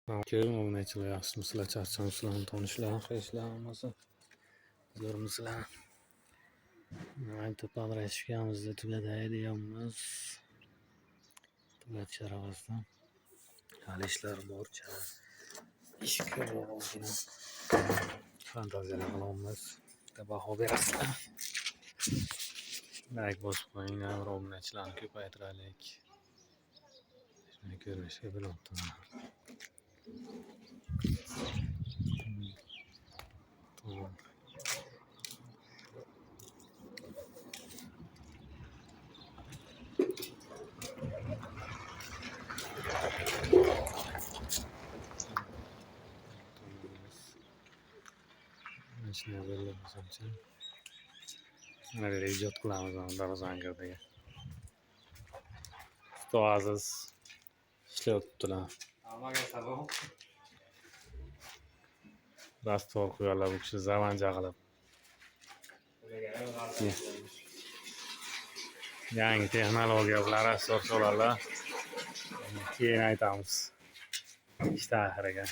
Keyin obunachilar yaxshimisizlar, charchamışsizlar, tanishlar, qilishlar olmasa zo'rmisizlar. Aytib подрядчикimizni tugatay deyapmiz. Tugat sharafasidan. Hali ishlar bor, ish ko'proq ozgina. Fantaziyalar qilamiz. Baho berasizlar. Like bosib qo'yinglar, obunachilarni ko'paytiraylik. Shuni ko'rishga bo'lyapti. Tamam. Shunday bo'lyapti. Mana ijod qilamiz darvozani girdiga. Usto aziz ishlayaptilar. Hammaga salom. Rastor qo'yarlar bu kishi zavanja qilib. Yangi texnologiya bilan rastor so'rarlar. Keyin aytamiz. İşte ahiriga.